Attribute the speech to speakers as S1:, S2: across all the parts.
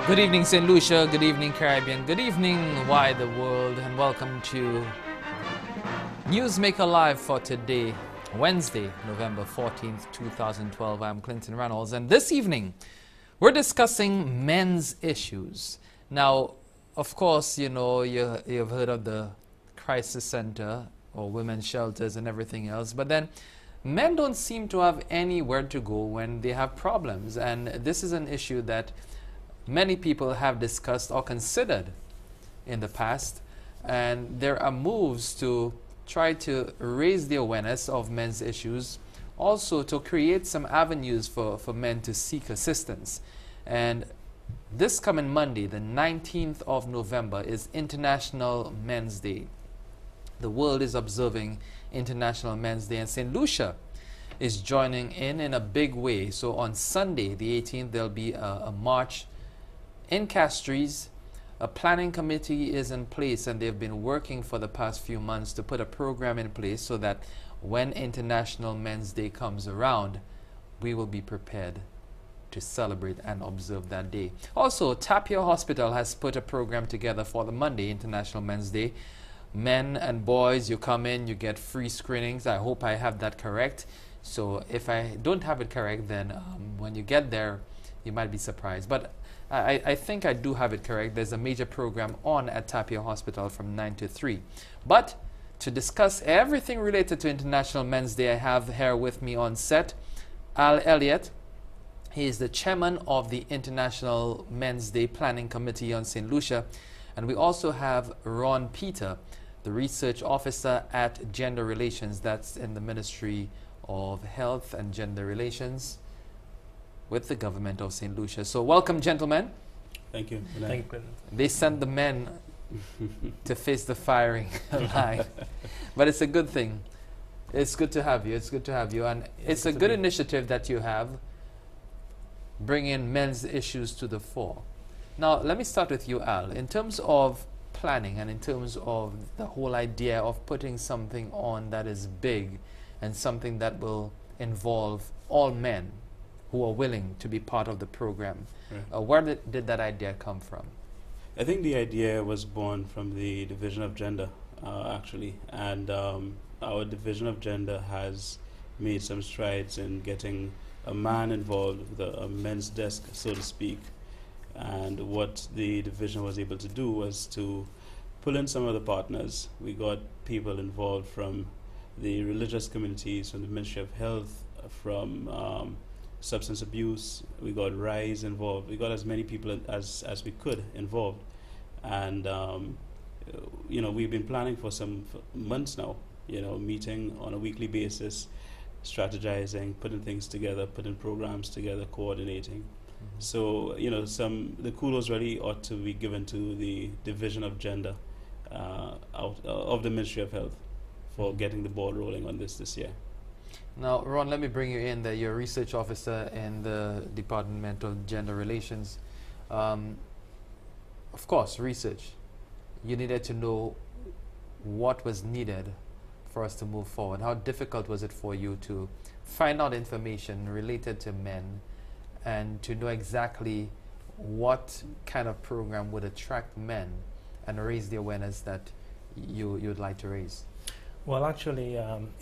S1: Good evening, St. Lucia. Good evening, Caribbean. Good evening, wide the world, and welcome to Newsmaker Live for today, Wednesday, November 14th, 2012. I'm Clinton Reynolds, and this evening we're discussing men's issues. Now, of course, you know, you've heard of the crisis center or women's shelters and everything else, but then men don't seem to have anywhere to go when they have problems, and this is an issue that many people have discussed or considered in the past, and there are moves to try to raise the awareness of men's issues, also to create some avenues for men to seek assistance. And this coming Monday, the 19th of November, is International Men's Day. The world is observing International Men's Day, and St. Lucia is joining in a big way. So on Sunday, the 18th, there'll be a march in Castries. A planning committee is in place, and they've been working for the past few months to put a program in place so that when International Men's Day comes around, we will be prepared to celebrate and observe that day. Also, Tapia Hospital has put a program together for the Monday, International Men's Day. Men and boys, you come in, you get free screenings. I hope I have that correct. So if I don't have it correct, then when you get there, you might be surprised. But I think I do have it correct. There's a major program on at Tapia Hospital from 9 to 3. But to discuss everything related to International Men's Day, I have here with me on set Elliot. He is the chairman of the International Men's Day Planning Committee on St. Lucia. And we also have Rohn, the research officer at Gender Relations. That's in the Ministry of Health and Gender Relations with the government of St. Lucia. So welcome, gentlemen.
S2: Thank you.
S3: Thank you.
S1: They sent the men to face the firing line. But it's a good thing. It's good to have you. It's good to have you. And it's a good initiative that you have, bringing men's issues to the fore. Now, let me start with you, Al. In terms of planning and in terms of the whole idea of putting something on that is big and something that will involve all men who are willing to be part of the program. Right. Where did that idea come from?
S2: I think the idea was born from the Division of Gender, actually. And our Division of Gender has made some strides in getting a man involved with a men's desk, so to speak. And what the division was able to do was to pull in some of the partners. We got people involved from the religious communities, from the Ministry of Health, from substance abuse. We got RISE involved. We got as many people as we could involved. And, you know, we've been planning for some months now, you know, meeting on a weekly basis, strategizing, putting things together, putting programs together, coordinating. So, you know, the kudos really ought to be given to the Division of Gender of the Ministry of Health for getting the ball rolling on this year.
S1: Now, Ron, let me bring you in. You're a research officer in the Department of Gender Relations. Of course, research. You needed to know what was needed for us to move forward. How difficult was it for you to find out information related to men and to know exactly what kind of program would attract men and raise the awareness that you'd like to raise?
S3: Well, actually,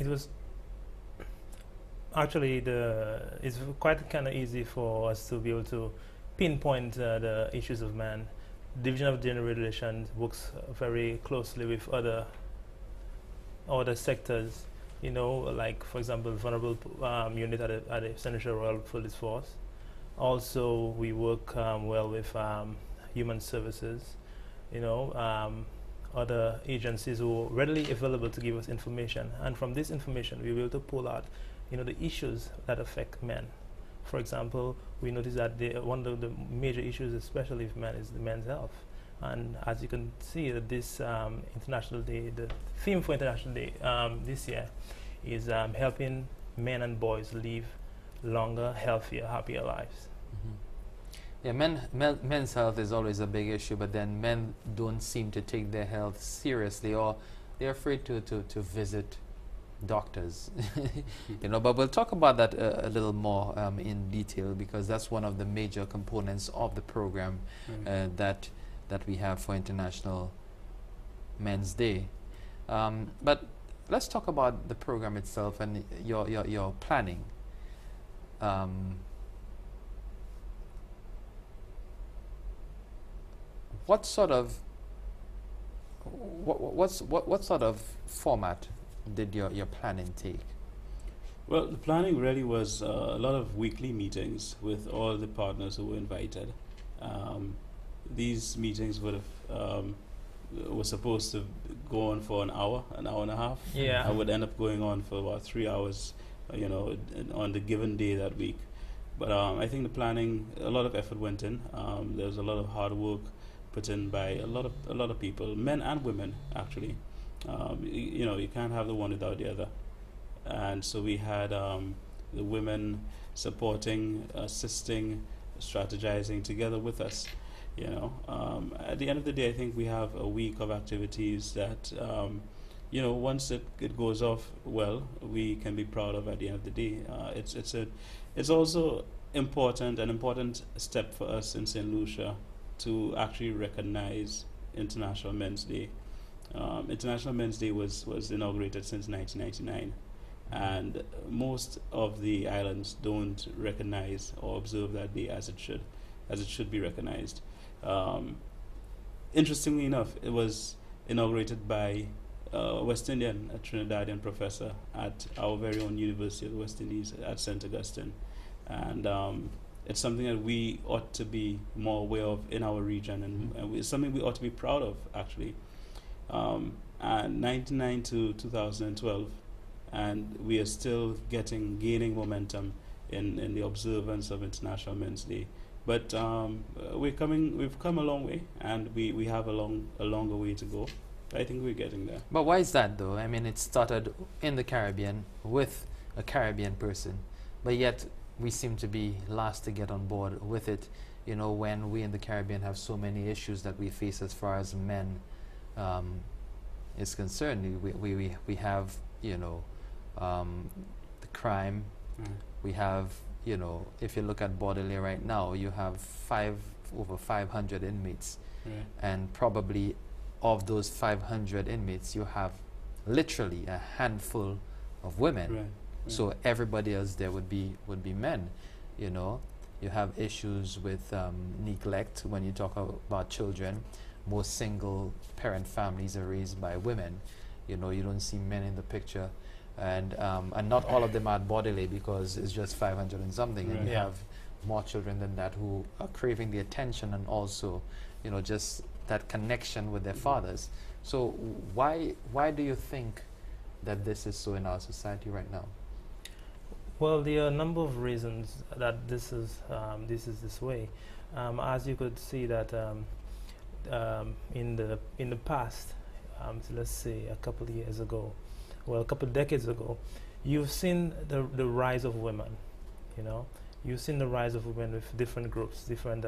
S3: it's quite kind of easy for us to be able to pinpoint the issues of man. Division of Gender Relations works very closely with other sectors, you know, like, for example, vulnerable unit at the Central Royal Police Force. Also, we work well with human services, you know, other agencies who are readily available to give us information. And from this information, we will be able to pull out, you know, the issues that affect men. For example, we notice that one of the major issues, especially with men, is the men's health. And as you can see, this International Day, the theme for International Day this year is helping men and boys live longer, healthier, happier lives.
S1: Yeah, men's health is always a big issue, but then men don't seem to take their health seriously, or they're afraid to visit doctors. You know, but we'll talk about that a little more in detail, because that's one of the major components of the program that we have for International Men's Day. But let's talk about the program itself and your planning. What sort of what sort of format did your planning take?
S2: Well, the planning really was a lot of weekly meetings with all the partners who were invited. These meetings would have were supposed to go on for an hour and a half.
S3: Yeah.
S2: I would end up going on for about 3 hours, you know, on the given day that week. But I think the planning, a lot of effort went in. There was a lot of hard work put in by a lot of people, men and women, actually. You know, you can't have the one without the other. And so we had the women supporting, assisting, strategizing together with us. You know, at the end of the day, I think we have a week of activities that, you know, once it goes off well, we can be proud of at the end of the day. It's also an important step for us in St. Lucia to actually recognize International Men's Day. International Men's Day was inaugurated since 1999, and most of the islands don't recognize or observe that day as it should be recognized. Interestingly enough, it was inaugurated by a West Indian, a Trinidadian professor at our very own University of the West Indies at St. Augustine. And it's something that we ought to be more aware of in our region, and it's something we ought to be proud of, actually. And 1999 to 2012, and we are still gaining momentum in the observance of International Men's Day. But we've come a long way, and we have a longer way to go. I think we're getting there.
S1: But why is that, though? I mean, it started in the Caribbean with a Caribbean person, but yet we seem to be last to get on board with it, you know, when we in the Caribbean have so many issues that we face as far as men is concerned. We have, you know, the crime. We have, you know, if you look at Bordelais right now, you have over 500 inmates, and probably of those 500 inmates, you have literally a handful of women. So everybody else there would be men. You know, you have issues with neglect when you talk about children. Most single parent families are raised by women. You know, you don't see men in the picture, and not all of them are at Bordelais, because it's just 500 and something, and you have more children than that who are craving the attention and also, you know, just that connection with their fathers. So why do you think that this is so in our society right now?
S3: Well, there are a number of reasons that this is this way. As you could see that in the past, so let's say a couple of years ago, well, a couple of decades ago, you've seen the rise of women. You know, you've seen the rise of women with different groups, different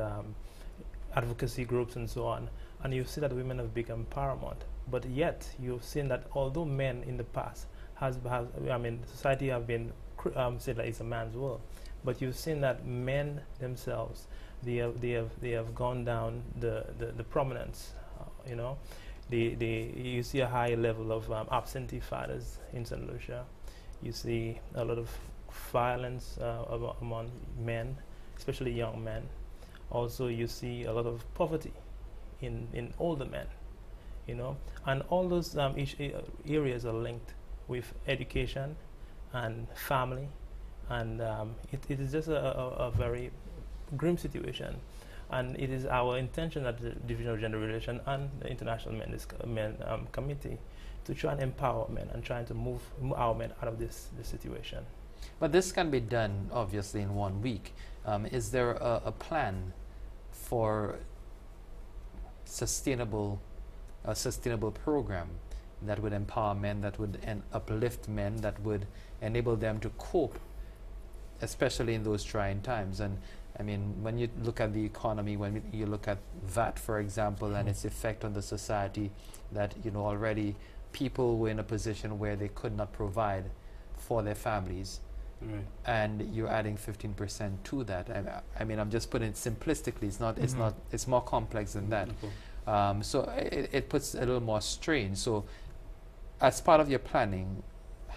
S3: advocacy groups, and so on. And you see that women have become paramount. But yet, you've seen that although men in the past society have been said that it's a man's world, but you've seen that men themselves, they have gone down the prominence. You know, you see a high level of absentee fathers in St. Lucia. You see a lot of violence among men, especially young men. Also, you see a lot of poverty in older men. You know, and all those areas are linked with education and family, and it is just a very grim situation. And it is our intention at the Division of Gender Relations and the International Men's Committee to try and empower men and trying to move our men out of this situation.
S1: But this can be done, obviously, in 1 week. Is there a plan for a sustainable program that would empower men, that would uplift men, that would enable them to cope, especially in those trying times? And I mean, when you look at the economy, when you look at VAT, for example, and its effect on the society, that, you know, already people were in a position where they could not provide for their families,
S2: Right.
S1: and you're adding 15% to that. I mean, I'm just putting it simplistically. It's not. It's not. It's more complex than that.
S2: Okay.
S1: So it puts a little more strain. So, as part of your planning,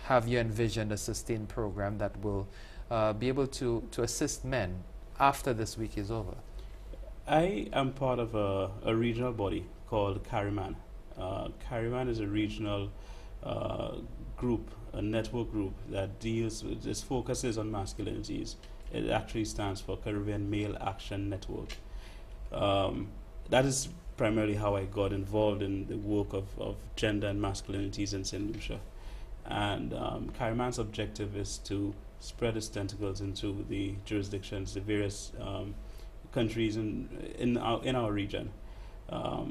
S1: have you envisioned a sustained program that will be able to assist men after this week is over?
S2: I am part of a regional body called Carryman. Carryman is a regional group, a network group that deals with, its focuses on masculinities. It actually stands for Caribbean Male Action Network. That is primarily how I got involved in the work of gender and masculinities in St. Lucia. And Carryman's objective is to spread its tentacles into the jurisdictions, the various countries in our region.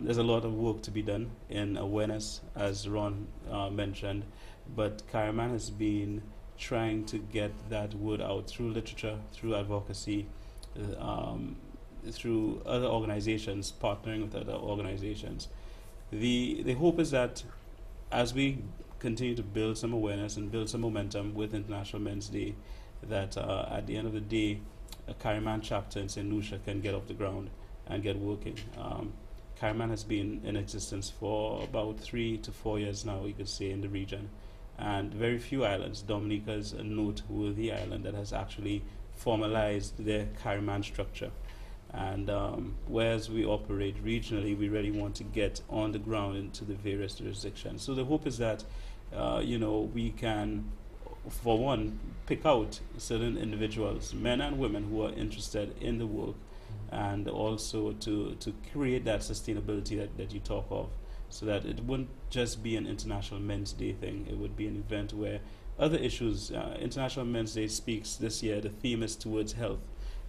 S2: There's a lot of work to be done in awareness, as Rohn mentioned, but Carryman has been trying to get that word out through literature, through advocacy, through other organizations, partnering with other organizations. The hope is that as we continue to build some awareness and build some momentum with International Men's Day, that at the end of the day, a Carryman chapter in St. Lucia can get off the ground and get working. Carryman has been in existence for about 3 to 4 years now, you could say, in the region. And very few islands. Dominica is a noteworthy island that has actually formalized their Carryman structure. And whereas we operate regionally, we really want to get on the ground into the various jurisdictions. So the hope is that, we can, for one, pick out certain individuals, men and women, who are interested in the work, and also to create that sustainability that you talk of, so that it wouldn't just be an International Men's Day thing. It would be an event where other issues, International Men's Day speaks this year, the theme is towards health,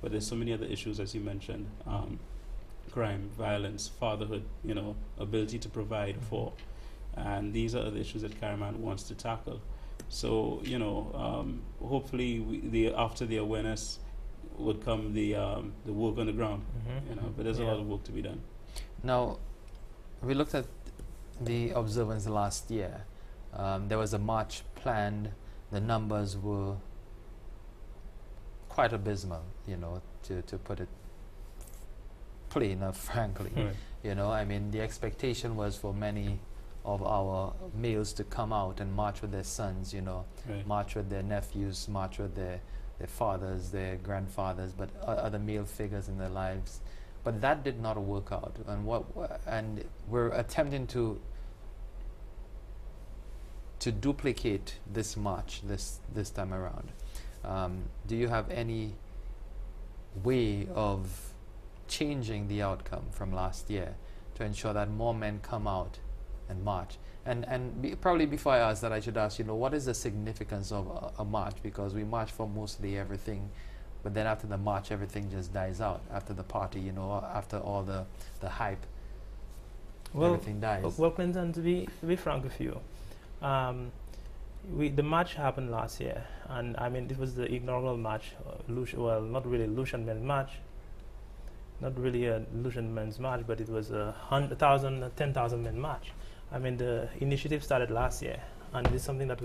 S2: but there's so many other issues, as you mentioned, crime, violence, fatherhood, ability to provide for, and these are the issues that Carryman wants to tackle. So, hopefully after the awareness would come the work on the ground, but there's a lot of work to be done.
S1: Now, we looked at the observance last year. There was a march planned. The numbers were quite abysmal, to put it plain or frankly. Right. The expectation was for many of our males to come out and march with their sons,
S2: Right.
S1: march with their nephews, march with their fathers, their grandfathers, but other male figures in their lives. But that did not work out, and we're attempting to duplicate this march this time around. Do you have any way of changing the outcome from last year to ensure that more men come out and march? Probably before I ask that, I should ask, what is the significance of a march? Because we march for mostly everything, but then after the march, everything just dies out. After the party, after all the hype, everything dies.
S3: Well, Clinton, to be frank with you, the march happened last year, and it was the inaugural march. Not really Lucian Men's March, not really a Lucian Men's March, but it was a 10,000 men march. The initiative started last year, and it's something that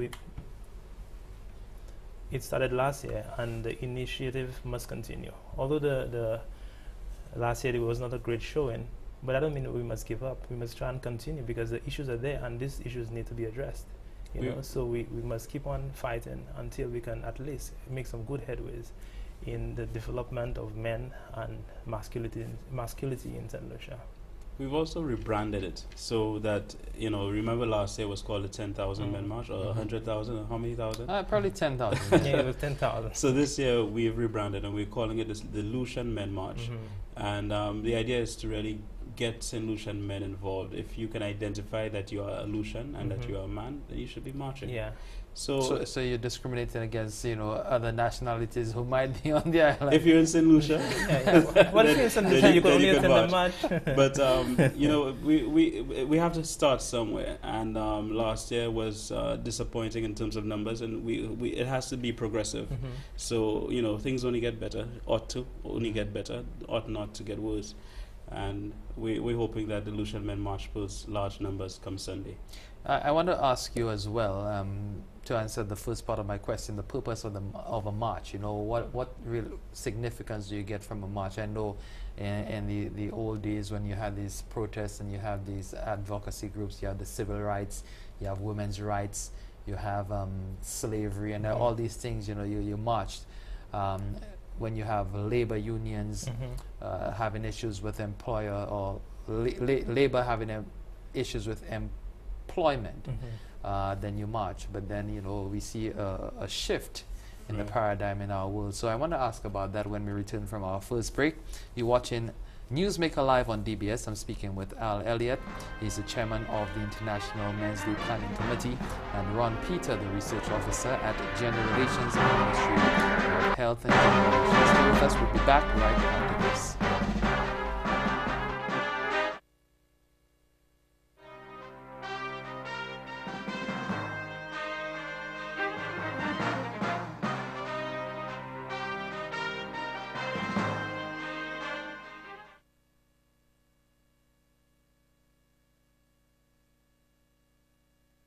S3: it started last year, and the initiative must continue. Although the last year it was not a great showing, but I don't mean that we must give up. We must try and continue, because the issues are there, and these issues need to be addressed. So we must keep on fighting until we can at least make some good headways in the development of men and masculinity in St. Lucia.
S2: We've also rebranded it so that, remember last year was called the 10,000 Men March, or 100,000, or how many thousand?
S1: Probably 10,000.
S3: Yeah, it was 10,000.
S2: So this year we've rebranded and we're calling it the Lucian Men March. And the idea is to really get St. Lucian men involved. If you can identify that you are a Lucian and that you are a man, then you should be marching.
S3: Yeah.
S2: So
S1: you're discriminating against other nationalities who might be on the island.
S2: If you're in St. Lucia,
S3: what if you're in St. Lucia? You can only attend the march.
S2: But we have to start somewhere, and last year was disappointing in terms of numbers, and it has to be progressive. So things only get better, ought to only get better, ought not to get worse. And we're hoping that the Lucian Men March pulls large numbers come Sunday.
S1: I want to ask you as well, to answer the first part of my question, the purpose of a march. You know, what real significance do you get from a march? I know in the old days when you had these protests and you have these advocacy groups, you have the civil rights, you have women's rights, you have slavery, and all these things. You know, you marched. When you have labor unions having issues with employer, or labor having issues with employment, then you march. But then, you know, we see a shift in the paradigm in our world. So I want to ask about that when we return from our first break. You're watching Newsmaker Live on DBS. I'm speaking with Elliot. He's the chairman of the International Men's Day Planning Committee, and Ron Peter, the research officer at Gender Relations and Ministry of Health and Human Relations. Stay with us. We'll be back right after this.